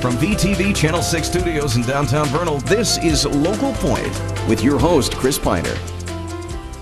From VTV Channel 6 Studios in downtown Vernal, this is Local Point with your host, Chris Piner.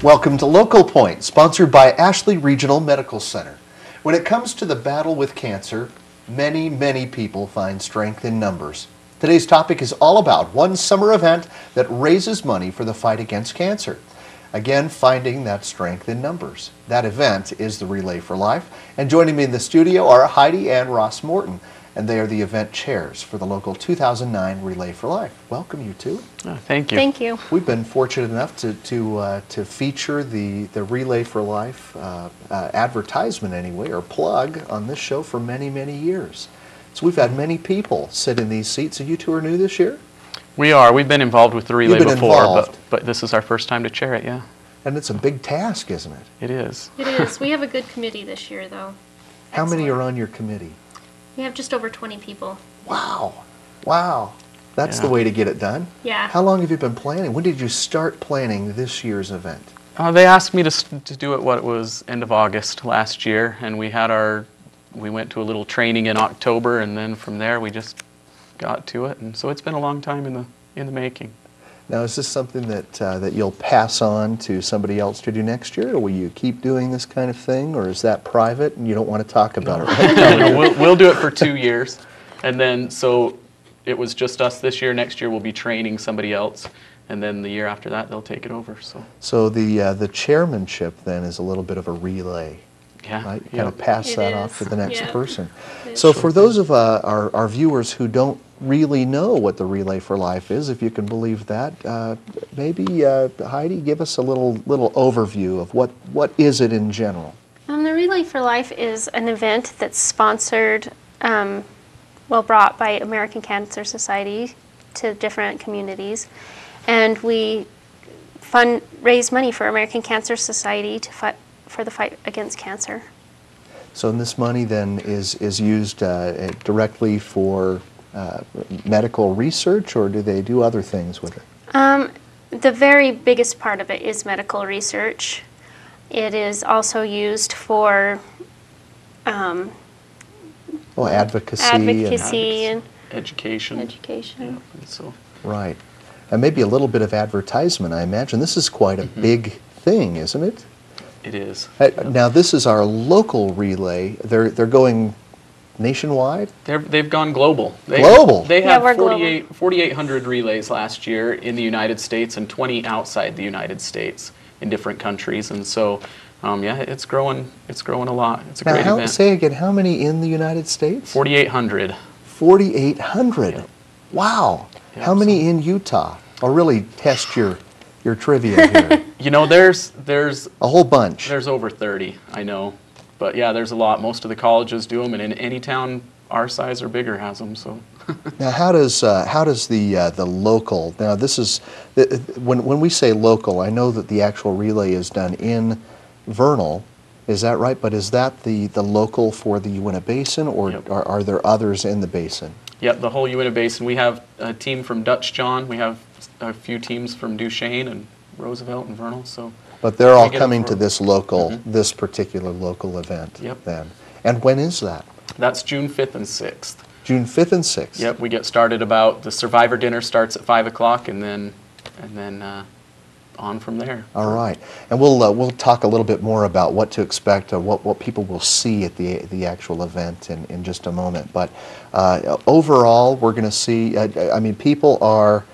Welcome to Local Point, sponsored by Ashley Regional Medical Center. When it comes to the battle with cancer, many people find strength in numbers. Today's topic is all about one summer event that raises money for the fight against cancer. Again, finding that strength in numbers. That event is the Relay for Life. And joining me in the studio are Heidi and Ross Morton, and they are the event chairs for the local 2009 Relay for Life. Welcome, you two. Thank you. Thank you. We've been fortunate enough to feature the Relay for Life advertisement anyway, or plug, on this show for many years. So we've had many people sit in these seats. So you two are new this year? We are. We've been involved with the Relay before, involved. but this is our first time to chair it, yeah. And it's a big task, isn't it? It is. It is. We have a good committee this year, though. How many are on your committee? We have just over 20 people. Wow. Wow. That's Yeah. the way to get it done. Yeah. How long have you been planning? When did you start planning this year's event? They asked me to do it, what it was, end of August last year, and we went to a little training in October, and then from there we just got to it, and so it's been a long time in the making. Now, is this something that you'll pass on to somebody else to do next year, or will you keep doing this kind of thing, or is that private and you don't want to talk about it right now? No, we'll do it for 2 years, and then so it was just us this year. Next year we'll be training somebody else, and then the year after that they'll take it over. So the chairmanship then is a little bit of a relay. Yeah, Right? You kind of pass It that is. off to the next Yeah. person. It is. So for those of our viewers who don't really know what the Relay for Life is, if you can believe that, maybe Heidi, give us a little overview of what is it in general. The Relay for Life is an event that's sponsored, brought by American Cancer Society to different communities, and we raise money for American Cancer Society to fight for the fight against cancer. So this money then is used directly for medical research, or do they do other things with it? The very biggest part of it is medical research. It is also used for Advocacy. and education. education. Yeah, and so Right. And maybe a little bit of advertisement, I imagine. This is quite a big thing, isn't it? it is. Now, this is our local relay. They're going nationwide? They've gone global. Global? They Yeah, had we're global. 4,800 relays last year in the United States and 20 outside the United States in different countries. And so, yeah, it's growing a lot. It's a great event. Say again, how many in the United States? 4,800. 4,800. Yep. Wow. Yep, How many in Utah? I'll really test your trivia here. You know, there's A whole bunch. there's over 30, I know. But yeah, there's a lot. Most of the colleges do them, and in any town our size or bigger has them. So. Now, how does the local? Now, this is when we say local, I know that the actual relay is done in Vernal. Is that right? But is that the local for the Uintah Basin, or Yep. are there others in the basin? Yep, the whole Uintah Basin. We have a team from Dutch John. We have a few teams from Duchesne and Roosevelt and Vernal. So. But they're all We get coming it to for- this local, this particular local event. Yep. Then, and when is that? That's June 5th and 6th. June 5th and 6th. Yep, we get started about, the survivor dinner starts at 5 o'clock and then on from there. All right, and we'll talk a little bit more about what to expect, what people will see at the actual event in just a moment. But overall, we're going to see. I mean, people are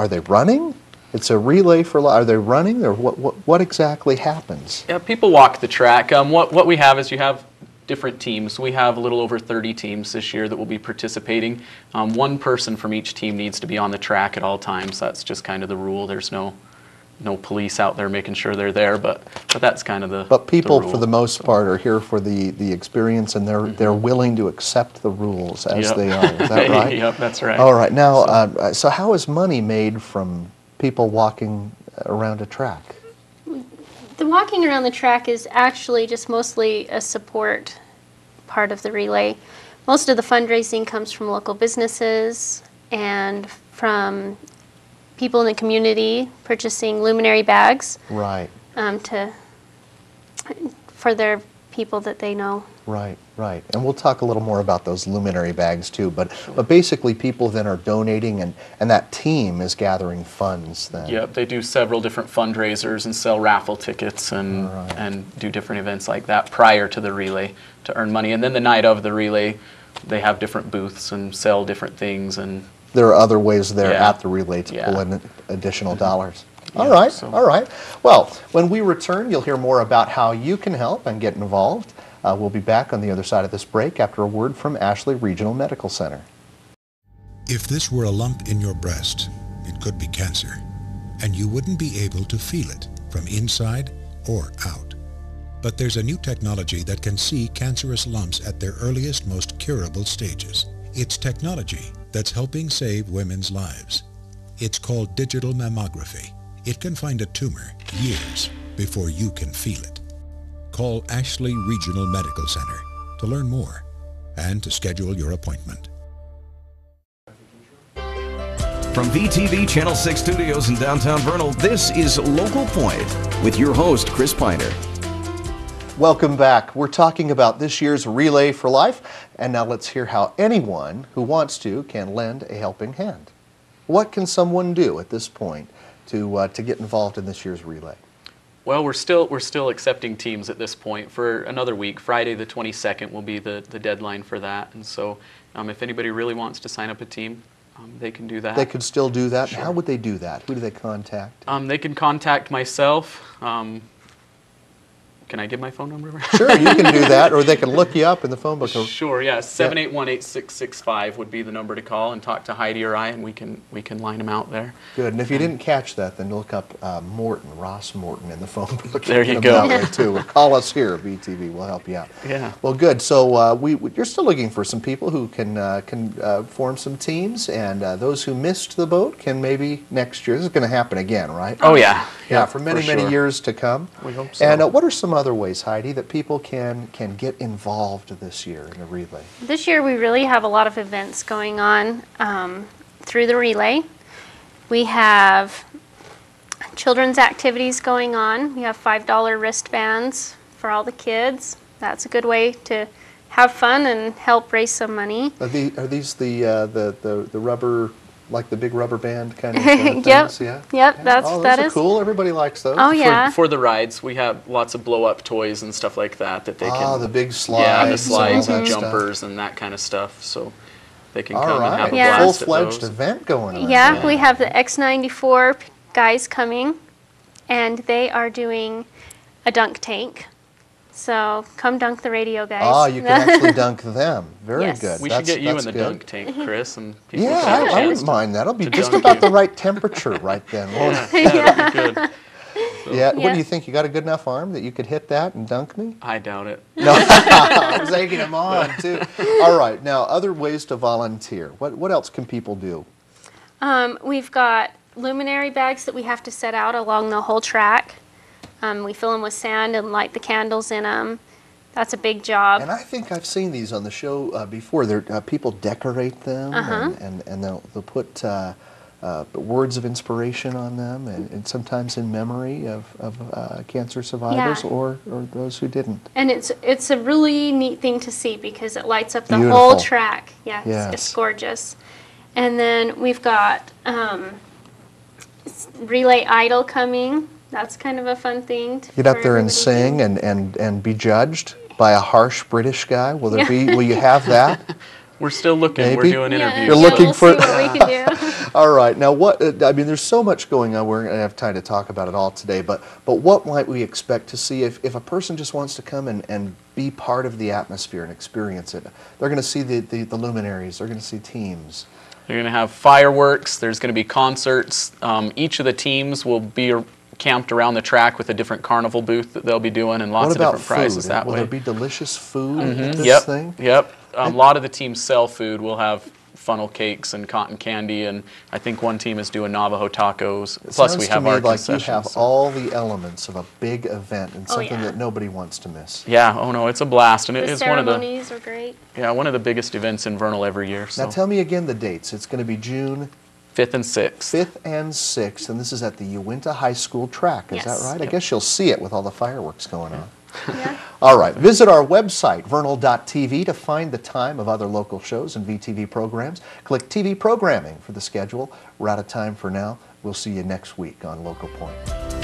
they running? It's a relay for. Are they running, or what exactly happens? Yeah, people walk the track. What we have is you have different teams. We have a little over 30 teams this year that will be participating. One person from each team needs to be on the track at all times. That's just kind of the rule. There's no police out there making sure they're there, but that's kind of the. But people, the rule. for the most part, are here for the experience, and they're willing to accept the rules as Yep. they are. Is that right? Yep, that's right. All right. Now, so how is money made from people walking around a track? The walking around the track is actually just mostly a support part of the relay. Most of the fundraising comes from local businesses and from people in the community purchasing luminary bags Right. for their people that they know. Right, right. And we'll talk a little more about those luminary bags too, but basically people then are donating and that team is gathering funds then. Yep, they do several different fundraisers and sell raffle tickets and do different events like that prior to the relay to earn money. And then the night of the relay, they have different booths and sell different things. And there are other ways there Yeah. at the relay to pull in additional dollars. All Yeah, right, so- all right. Well, when we return, you'll hear more about how you can help and get involved. We'll be back on the other side of this break after a word from Ashley Regional Medical Center. If this were a lump in your breast, it could be cancer, and you wouldn't be able to feel it from inside or out. But there's a new technology that can see cancerous lumps at their earliest, most curable stages. It's technology that's helping save women's lives. It's called digital mammography. It can find a tumor years before you can feel it. Call Ashley Regional Medical Center to learn more and to schedule your appointment. From VTV Channel 6 Studios in downtown Vernal, this is Local Point with your host, Chris Piner. Welcome back. We're talking about this year's Relay for Life, and now let's hear how anyone who wants to can lend a helping hand. What can someone do at this point to get involved in this year's relay? Well, we're still accepting teams at this point for another week. Friday the 22nd will be the deadline for that. And so if anybody really wants to sign up a team, they can do that. They could still do that? Sure. How would they do that? Who do they contact? They can contact myself. Can I give my phone number? Sure, you can do that, or they can look you up in the phone book. Sure, yeah. 781-8665 would be the number to call and talk to Heidi or I, and we can line them out there. Good, and if you didn't catch that, then look up Morton, Ross Morton in the phone book. There you Get go. them that way, too. Or call us here at VTV. We'll help you out. Yeah. Well, good. So you're still looking for some people who can form some teams, and those who missed the boat can maybe next year. This is going to happen again, right? Oh, yeah. Yeah, for many sure. years to come. We hope so. And what are some other ways, Heidi, that people can get involved this year in the relay? This year we really have a lot of events going on through the relay. We have children's activities going on. We have $5 wristbands for all the kids. That's a good way to have fun and help raise some money. Are these the rubber, like the big rubber band kind of Yep. things? Yeah. Yep. Yeah. That Those are is cool. Everybody likes those. Oh yeah. For the rides, we have lots of blow-up toys and stuff like that they can. the big slides. Yeah, the and slides all and that stuff. jumpers and that kind of stuff. So they can All come and right. have a Yeah. blast at Full-fledged those. event going on. Yeah, there. we have the X94 guys coming, and they are doing a dunk tank. So come dunk the radio, guys. Ah, you can actually dunk them. Very Yes. good. We should get you in That's the good. dunk tank, Chris, and people Yeah, can have a I chance wouldn't mind. That'll be to just dunk about you. the right temperature right then, won't it? Yeah, that'd be good. Yeah. What Yeah. do you think? You got a good enough arm that you could hit that and dunk me? I doubt it. No, I was egging him on too. All right. Now, other ways to volunteer. What else can people do? We've got luminary bags that we have to set out along the whole track. We fill them with sand and light the candles in them. That's a big job. And I think I've seen these on the show before. People decorate them and they'll put words of inspiration on them, and sometimes in memory of cancer survivors Yeah. or those who didn't. And it's a really neat thing to see because it lights up the Beautiful. whole track. Yeah, Yes. it's gorgeous. And then we've got Relay Idol coming. That's kind of a fun thing. Get up for there and everybody to sing do. and be judged by a harsh British guy. Will you have that? We're still looking. We're Maybe. doing Yeah, interviews. You're yeah, looking we'll for- see what we can do. All right. Now, there's so much going on. We're going to have time to talk about it all today. But what might we expect to see if a person just wants to come and be part of the atmosphere and experience it? They're going to see the luminaries. They're going to see teams. They're going to have fireworks. There's going to be concerts. Each of the teams will be camped around the track with a different carnival booth that they'll be doing, and lots What of about different prizes food? that Will way. there be delicious food at this Yep. thing? Yep. A lot of the teams sell food. We'll have funnel cakes and cotton candy, and I think one team is doing Navajo tacos. Plus, we have Sounds to our me like you concessions. have all the elements of a big event and Oh, something yeah. that nobody wants to miss. Yeah. Oh no, it's a blast, and it The is one of the ceremonies are great. one of the biggest events in Vernal every year. So Now tell me again the dates. It's going to be June 5th and 6th. 5th and 6th, and this is at the Uintah High School track. Is Yes. that right? I guess you'll see it with all the fireworks going on. Yeah. All right, visit our website, vernal.tv, to find the time of other local shows and VTV programs. Click TV programming for the schedule. We're out of time for now. We'll see you next week on Local Point.